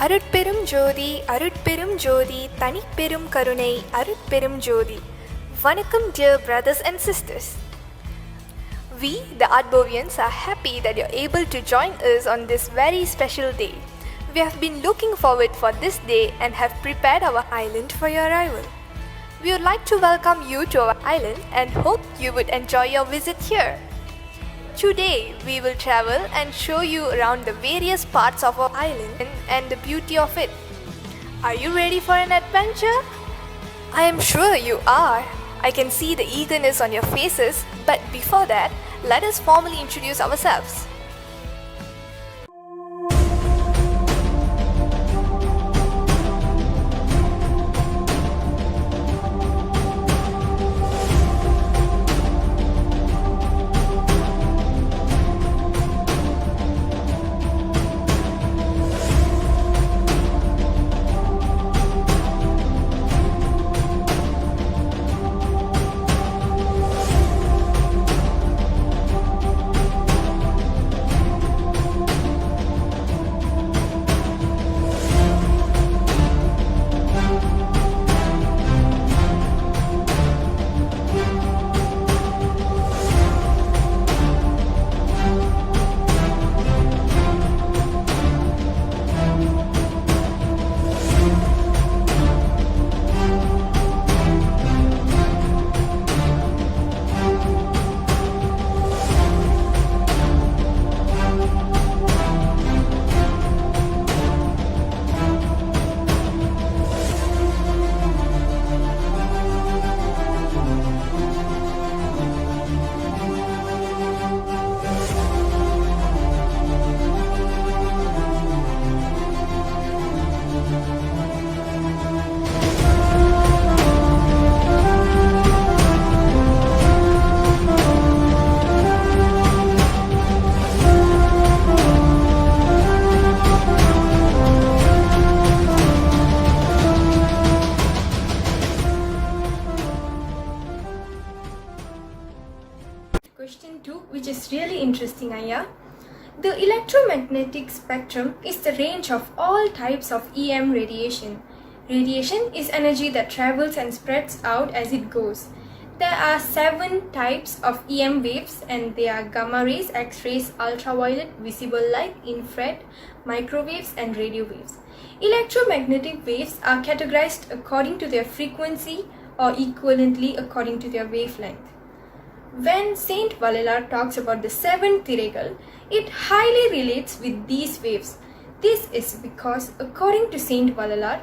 அருட்பெரும் ஜோதி அருட்பெரும் ஜோதி தனிப்பெரும் கருணை அருட்பெரும் ஜோதி. வணக்கம் dear brothers and sisters. We, the Artbovians, are happy that you're able to join us on this very special day. We have been looking forward for this day and have prepared our island for your arrival. We would like to welcome you to our island and hope you would enjoy your visit here. Today, we will travel and show you around the various parts of our island and the beauty of it. Are you ready for an adventure? I am sure you are. I can see the eagerness on your faces, but before that, let us formally introduce ourselves. Question 2, which is really interesting, Aya. The electromagnetic spectrum is the range of all types of EM radiation. Radiation is energy that travels and spreads out as it goes. There are 7 types of EM waves, and they are gamma rays, X-rays, ultraviolet, visible light, infrared, microwaves, and radio waves. Electromagnetic waves are categorized according to their frequency or equivalently according to their wavelength. When Saint Vallar talks about the 7 Thiregal, it highly relates with these waves. This is because, according to Saint Vallar,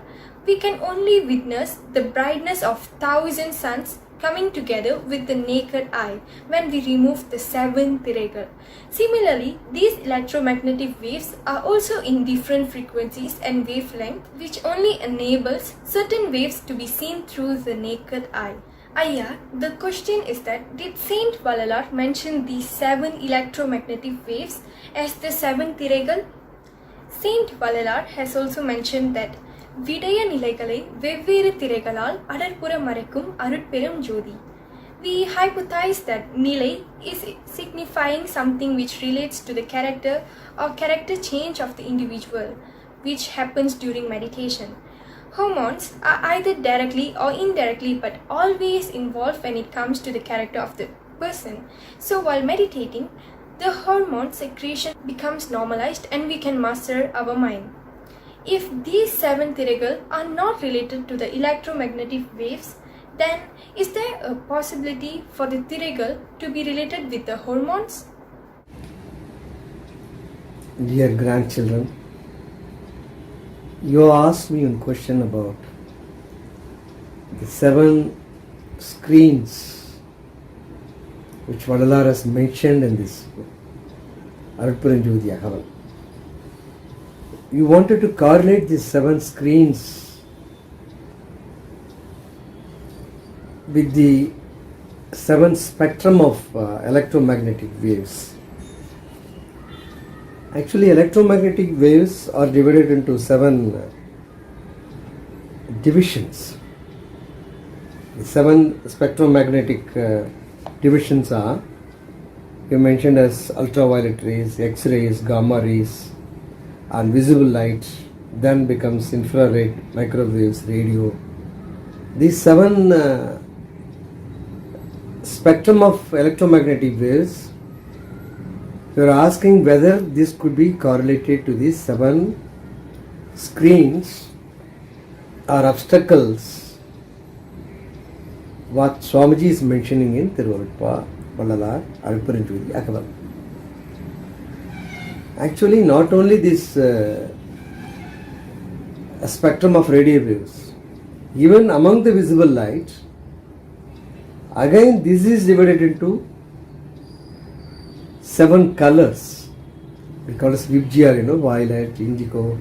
we can only witness the brightness of 1,000 suns coming together with the naked eye when we remove the 7 Thiregal. Similarly, these electromagnetic waves are also in different frequencies and wavelength, which only enables certain waves to be seen through the naked eye. Aya, the question is that did Saint Vallar mention these 7 electromagnetic waves as the 7 Thiregal? Saint Vallar has also mentioned that விடய நிலைகளை வெவ்வேறு திரைகளால் அடர்புற மறைக்கும் அருட்பெரும் ஜோதி. We hypothesize that nilai is signifying something which relates to the character or character change of the individual, which happens during meditation. Hormones are either directly or indirectly but always involved when it comes to the character of the person. So while meditating, the hormone secretion becomes normalized and we can master our mind. If these 7 Thiregal are not related to the electromagnetic waves, then is there a possibility for the Thiregal to be related with the hormones? Dear grandchildren, you asked me a question about the 7 screens which Vallar has mentioned in this Arutpuram Jyothi Agaval. You wanted to correlate these 7 screens with the 7 spectrum of electromagnetic waves. Actually, electromagnetic waves are divided into 7 divisions. The 7 spectromagnetic divisions are, you mentioned as ultraviolet rays, X-rays, gamma rays, and visible light, then becomes infrared, microwaves, radio. These 7 spectrum of electromagnetic waves, you are asking whether this could be correlated to these 7 screens or obstacles what Swamiji is mentioning in Tiruvallpa, Vallalar, Aruppuranjodi, Akaval. Actually, not only this a spectrum of radio waves, even among the visible light, again this is divided into 7 colors. We call it Vibgya, violet, indigo,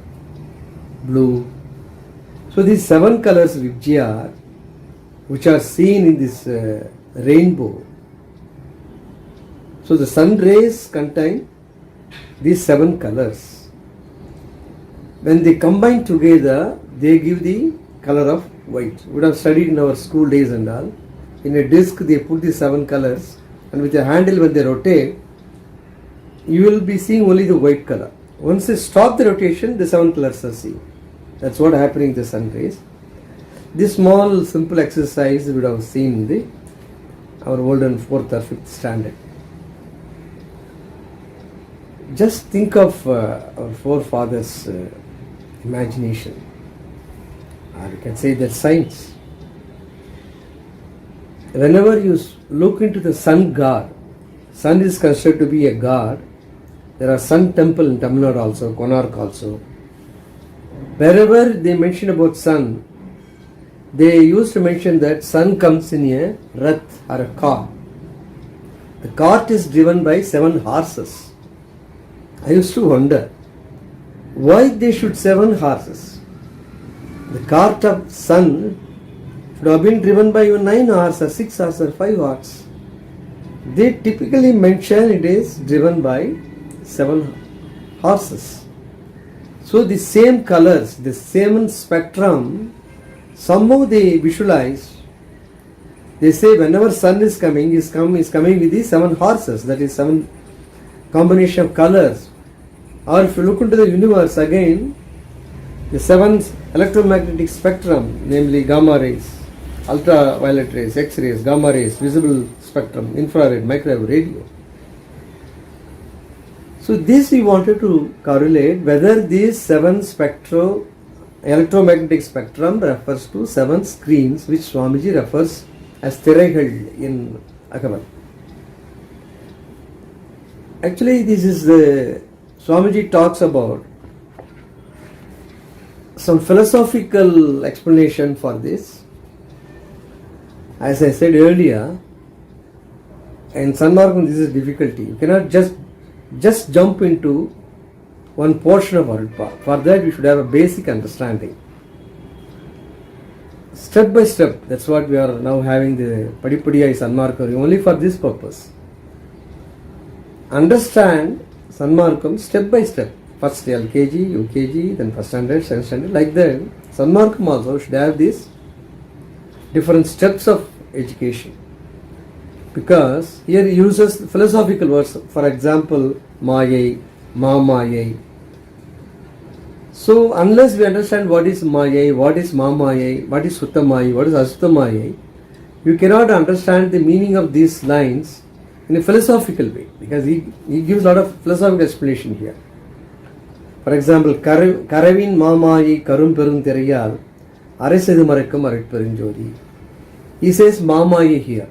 blue. So these 7 colors Vibgya, which are seen in this rainbow. So the sun rays contain these 7 colors. When they combine together, they give the color of white. We would have studied in our school days and all. In a disc, they put the 7 colors, and with a handle, when they rotate, you will be seeing only the white color. Once they stop the rotation, the 7 colors are seen. That's what happening in the sun rays. This small simple exercise we would have seen in our olden 4th or 5th standard. Just think of our forefathers' imagination, or you can say that science. Whenever you look into the sun god, sun is considered to be a god. There are sun temple in Tamil Nadu also, Konark also. Wherever they mention about sun, they used to mention that sun comes in a rath or a cart. The cart is driven by 7 horses. I used to wonder why they should 7 horses. The cart of sun should have been driven by 9 horses or 6 horses or 5 horses. They typically mention it is driven by 7 horses. So the same colors, the same spectrum, somehow they visualize. They say whenever sun is coming with these 7 horses, that is 7 combination of colors. Or if you look into the universe again, the 7 electromagnetic spectrum, namely gamma rays, ultraviolet rays, X-rays, gamma rays, visible spectrum, infrared, microwave, radio. So this we wanted to correlate whether these 7 electromagnetic spectrum refers to 7 screens, which Swamiji refers as Thiraigal in Akaval. Actually, this is the Swamiji talks about some philosophical explanation for this. As I said earlier, in Sanmargam this is difficulty. You cannot just jump into one portion of Arulpa. For that we should have a basic understanding. Step by step, that's what we are now having the Padipadiya Sanmarkam only for this purpose. Understand Sanmarkam step by step. First LKG, UKG, then first standard, second standard. Like that, Sanmarkam also should have these different steps of education. Because here he uses philosophical words. For example, Mayai, Mamayai. So unless we understand what is Mayai, what is Mamayai, what is Suttamai, what is Asuttamai, you cannot understand the meaning of these lines in a philosophical way, because he gives a lot of philosophical explanation here. For example, Karavin Mamayi Karum Perun Teriyal Aresedu Marakam Arit Perinjodi. He says Mamayi here.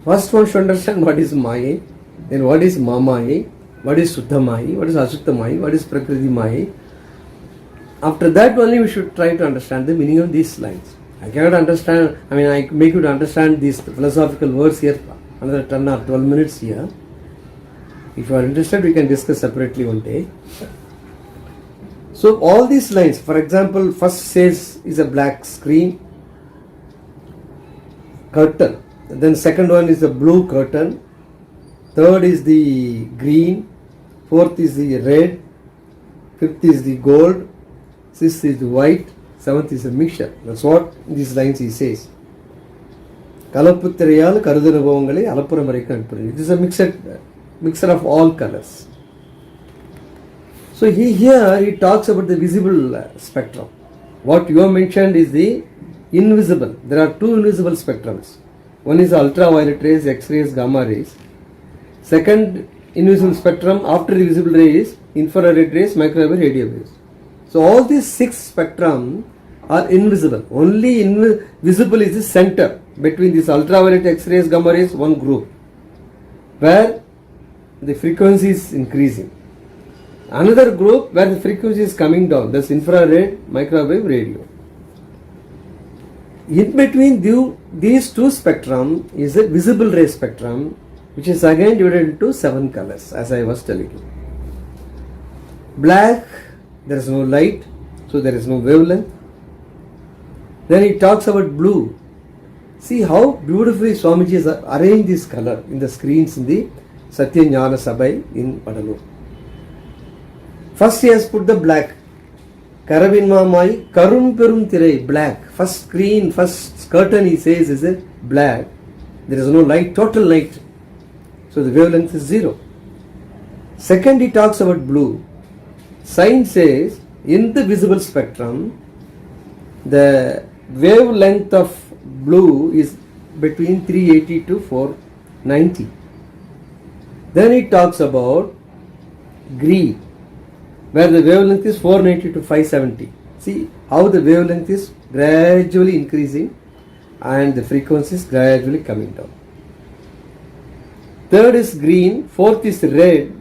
First one should understand what is Maya, then what is Mamayi, what is Suddhamai, what is Asuttamai, what is Prakriti Mai. After that only we should try to understand the meaning of these lines. I cannot understand, I make you to understand these philosophical words here, another 10 or 12 minutes here. If you are interested, we can discuss separately one day. So all these lines, for example, first says is a black screen, curtain. Then second one is the blue curtain. Third is the green. Fourth is the red. Fifth is the gold. Sixth is the white. Seventh is a mixture. That's what these lines he says. Kalaputtariyal Karudanubhavangale Alappuram Varaikkum Anuppuren. It is a mixture of all colors. So here he talks about the visible spectrum. What you have mentioned is the invisible. There are two invisible spectrums. One is ultraviolet rays, X-rays, gamma rays. Second invisible spectrum after the visible ray is infrared rays, microwave, radio waves. So all these six spectrum are invisible. Only visible is the center between this ultraviolet, X-rays, gamma rays, one group, where the frequency is increasing. Another group where the frequency is coming down, that's infrared, microwave, radio. In between these two spectrum is a visible ray spectrum, which is again divided into 7 colors, as I was telling you. Black, there is no light, so there is no wavelength. Then he talks about blue. See how beautifully Swamiji has arranged this color in the screens in the Satya Jnana Sabai in Padalur. First he has put the black. Karavinmamai Karum Perum Thirai, black. First screen, first curtain he says is a black. There is no light, total light. So the wavelength is 0. Second he talks about blue. Sign says in the visible spectrum the wavelength of blue is between 380 to 490. Then he talks about green, where the wavelength is 490 to 570. See how the wavelength is gradually increasing and the frequency is gradually coming down. Third is green, fourth is red,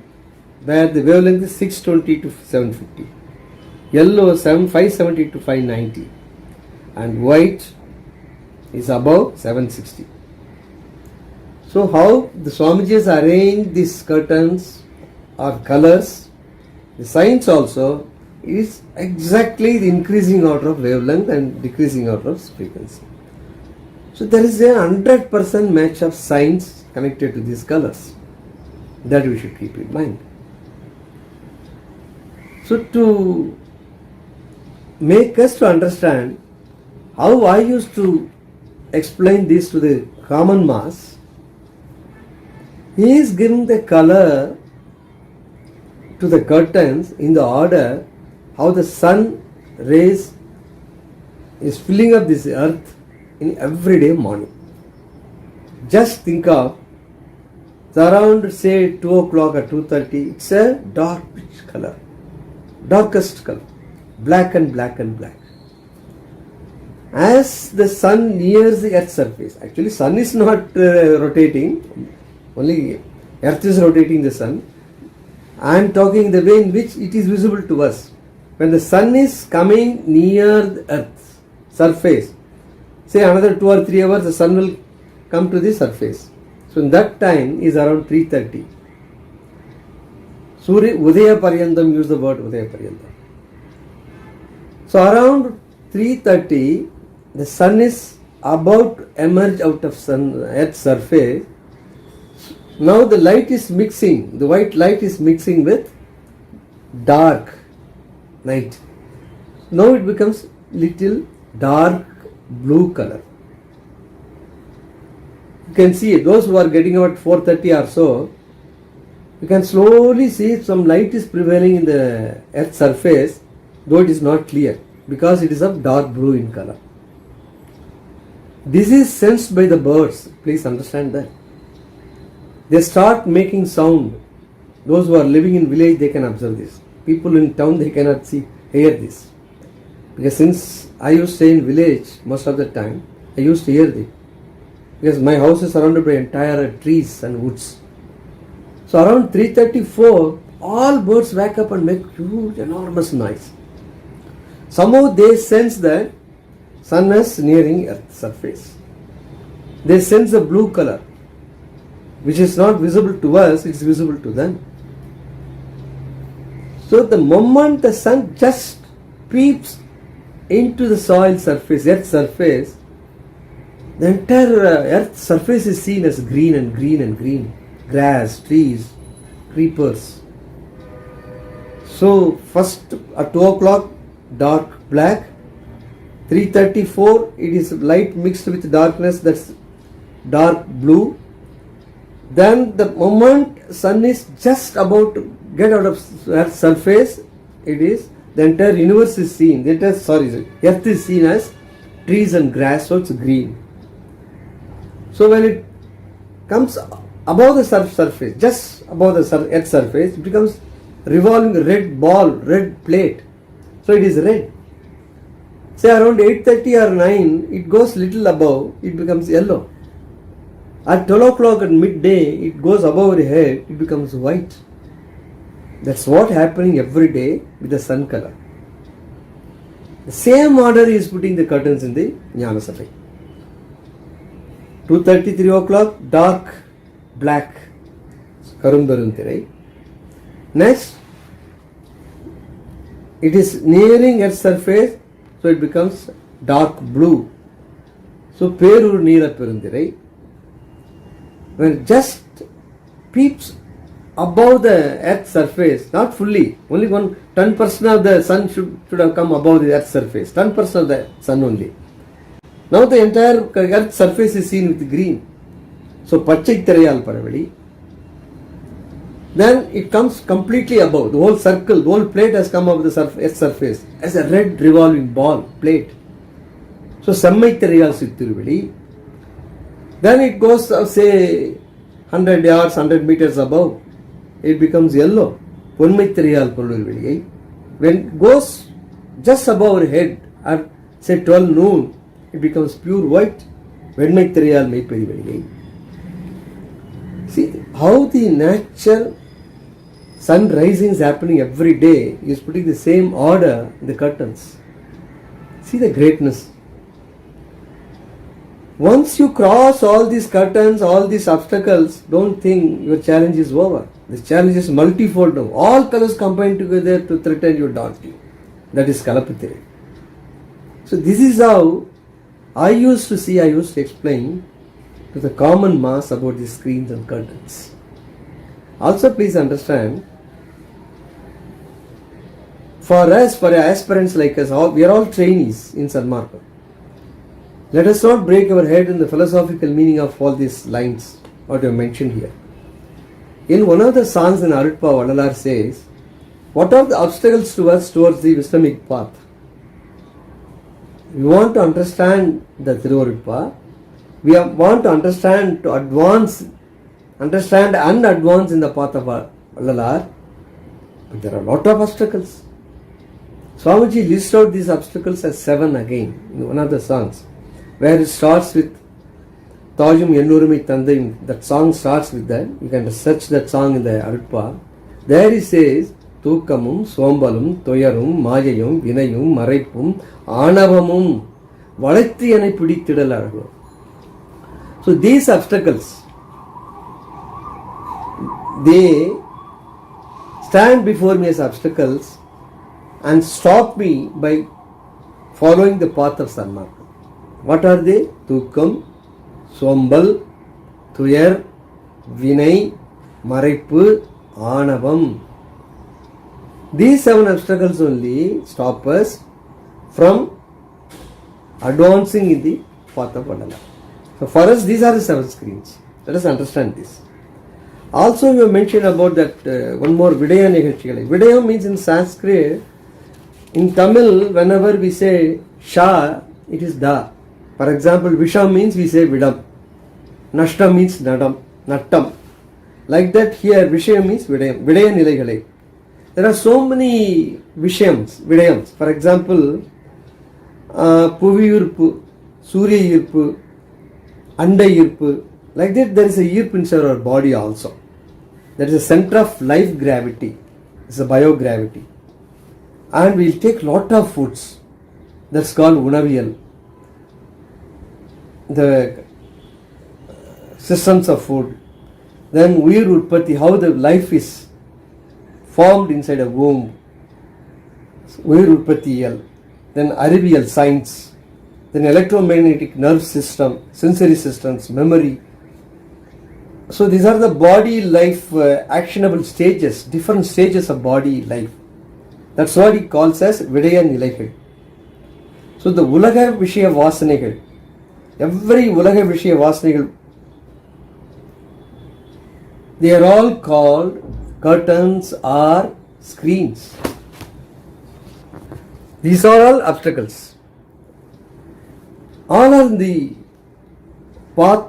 where the wavelength is 620 to 750. Yellow 570 to 590. And white is above 760. So how the Swamiji has arranged these curtains or colors, the signs also is exactly the increasing order of wavelength and decreasing order of frequency. So there is a 100% match of signs connected to these colors. That we should keep in mind. So to make us to understand how I used to explain this to the common mass, he is giving the color to the curtains in the order how the sun rays is filling up this earth in everyday morning. Just think of it's around say 2 o'clock or 2:30, it's a dark color, darkest color, black and black and black. As the sun nears the earth's surface, actually sun is not rotating, only earth is rotating the sun. I am talking the way in which it is visible to us. When the sun is coming near the earth's surface, say another 2 or 3 hours, the sun will come to the surface. So in that time is around 3:30. Surya Udaya Paryantam, use the word Udaya Paryantam. So around 3:30, the sun is about to emerge out of earth's surface. Now the light is mixing, the white light is mixing with dark night. Now it becomes little dark blue color. You can see those who are getting about 4:30 or so, you can slowly see some light is prevailing in the earth's surface, though it is not clear because it is of dark blue in color. This is sensed by the birds, please understand that. They start making sound. Those who are living in village, they can observe this. People in town, they cannot hear this. Because since I used to stay in village most of the time, I used to hear this. Because my house is surrounded by entire trees and woods. So around 3:34, all birds wake up and make huge, enormous noise. Somehow they sense that sun is nearing earth's surface. They sense the blue color, which is not visible to us, it is visible to them. So the moment the sun just peeps into the soil surface, earth's surface, the entire earth's surface is seen as green and green and green. Grass, trees, creepers. So first at 2 o'clock, dark black. 3:34, it is light mixed with darkness, that's dark blue. Then the moment sun is just about to get out of Earth's surface, it is the entire universe is seen. Earth is seen as trees and grass, so it's green. So when it comes above the surface, just above the Earth's surface, it becomes revolving red ball, red plate. So it is red. Say around 8:30 or 9, it goes little above, it becomes yellow. At 12 o'clock at midday, it goes above your head, it becomes white. That's what happening every day with the sun color. The same order is putting the curtains in the Jnana Sabha. 2:30, 3 o'clock, dark black, Karumbaruntirai. Next, it is nearing Earth's surface, so it becomes dark blue. So Perur Neela Perundirai. When it just peeps above the Earth's surface, not fully, only 10% of the sun should have come above the Earth's surface, 10% of the sun only. Now the entire Earth's surface is seen with green. So Pachai Tirayal Paravali. Then it comes completely above. The whole circle, the whole plate has come above the Earth's surface as a red revolving ball, plate. So Sammai Tirayal Sittiruvali. Then it goes, say, 100 yards, 100 meters above. It becomes yellow. Ponmai Tirayal Puruvali. When it goes just above our head at, say, 12 noon, it becomes pure white. Venmai Tirayal Meipari. See how the natural sun rising is happening every day. He is putting the same order in the curtains. See the greatness. Once you cross all these curtains, all these obstacles, don't think your challenge is over. The challenge is multifold now. All colors combined together to threaten you, daunt you. That is Kalapatire. So this is how I used to explain to the common mass about the screens and curtains. Also please understand, for us, for aspirants like us, we are all trainees in Sanmarkam. Let us not break our head in the philosophical meaning of all these lines, what you have mentioned here. In one of the songs in Arutpa, Vallalar says, what are the obstacles to us towards the wisdomic path? We want to understand the Thiruvuruppa. We want to understand and advance in the path of Vallalar. But there are a lot of obstacles. Swamiji lists out these obstacles as 7 again in one of the songs, where it starts with Tajum Yennurumai Thandai. That song starts with that. You can search that song in the Arutpa. There he says, Thukamum, Sombalum, Toyarum, Mayayum, Vinayum, Maraipum, Anavamum, Valathi Yanai Pidithidalagu. So these obstacles, they stand before me as obstacles and stop me by following the path of Sanmarkam. What are they? Thukam, Sombal, Tuyar, Vinay, Maraipu, Anavam. These 7 obstacles only stop us from advancing in the path of Vallalar. So for us, these are the 7 screens. Let us understand this. Also, you mentioned about that one more Vidaya Nigachikale. Vidaya means in Sanskrit. In Tamil, whenever we say Sha, it is Da. For example, Visham means we say Vidam. Nashtam means Nadam, Nattam. Like that here, Vishayam means Vidayam. Vidaya Nilaigalai. There are so many Vidayams. For example, Puvi Yurpu, Surya Yurpu, Anda Yurpu. Like that, there is a Yurp inside our body also. That is a center of life gravity. It's a biogravity. And we'll take lot of foods. That's called Unaviyal. The systems of food. Then Uyir Utpatti, how the life is formed inside a womb. Uyir Utpattiyal. Then Ariviyal, science. Then electromagnetic nerve system, sensory systems, memory. So these are the body life actionable stages, different stages of body life. That's what he calls as Vidaya Nilaigal. So the Ulaga Vishaya Vasanegal, every Ulaga Vishaya Vasanegal, they are all called curtains, or screens. These are all obstacles. All are the path,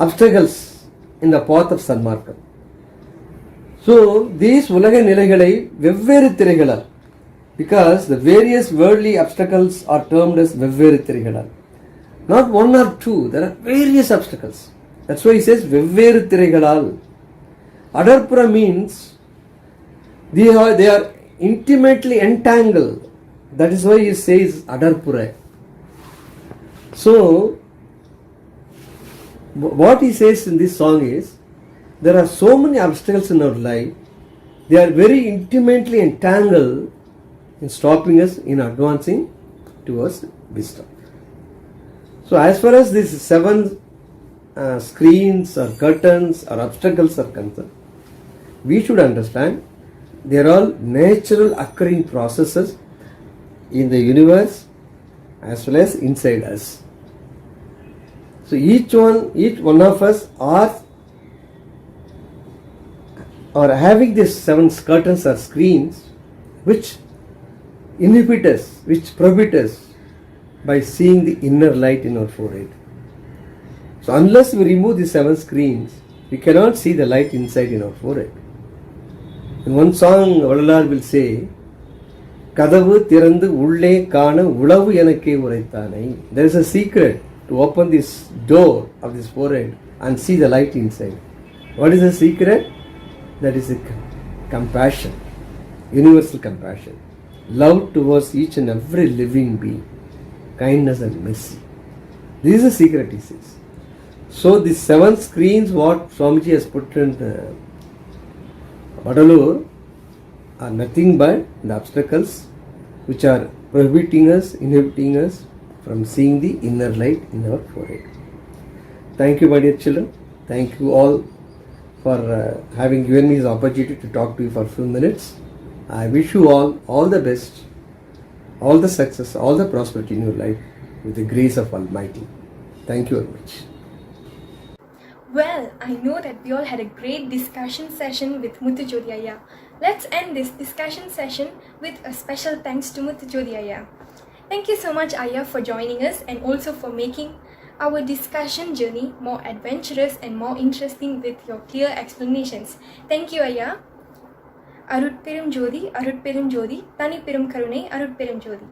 obstacles in the path of Sanmarkam. So, these உலக நிலைகளை வெவ்வேறு திரைகளால், because the various worldly obstacles are termed as வெவ்வேறு திரைகளால். Not one or two, there are various obstacles. That's why he says வெவ்வேறு திரைகளால். Adarpura means they are intimately entangled. That is why he says Adarpura. So, what he says in this song is, there are so many obstacles in our life, they are very intimately entangled in stopping us in advancing towards wisdom. So as far as these 7 screens or curtains or obstacles are concerned, we should understand they are all natural occurring processes in the universe as well as inside us. So each one of us are having these 7 curtains or screens which inhibit us, which prohibit us by seeing the inner light in our forehead. So unless we remove the 7 screens, we cannot see the light inside in our forehead. In one song, Vadalar will say, Kadavu திறந்து உள்ளே காண உளவு எனக்கே உரைத்தானை. There is a secret to open this door of this forehead and see the light inside. What is the secret? That is the compassion, universal compassion, love towards each and every living being, kindness and mercy. This is the secret, he says. So the 7 screens what Swamiji has put in Vadalur are nothing but the obstacles which are prohibiting us, inhibiting us from seeing the inner light in our forehead. Thank you, my dear children. Thank you all for having given me this opportunity to talk to you for a few minutes. I wish you all the best, all the success, all the prosperity in your life with the grace of Almighty. Thank you very much. Well, I know that we all had a great discussion session with Muthujodi Ayya. Let's end this discussion session with a special thanks to Muthujodi Ayya. Thank you so much, Ayya, for joining us and also for making our discussion journey more adventurous and more interesting with your clear explanations. Thank you, Ayya. Arutperum Jodi, Tani Perum Karunai, Arutperum Jodi.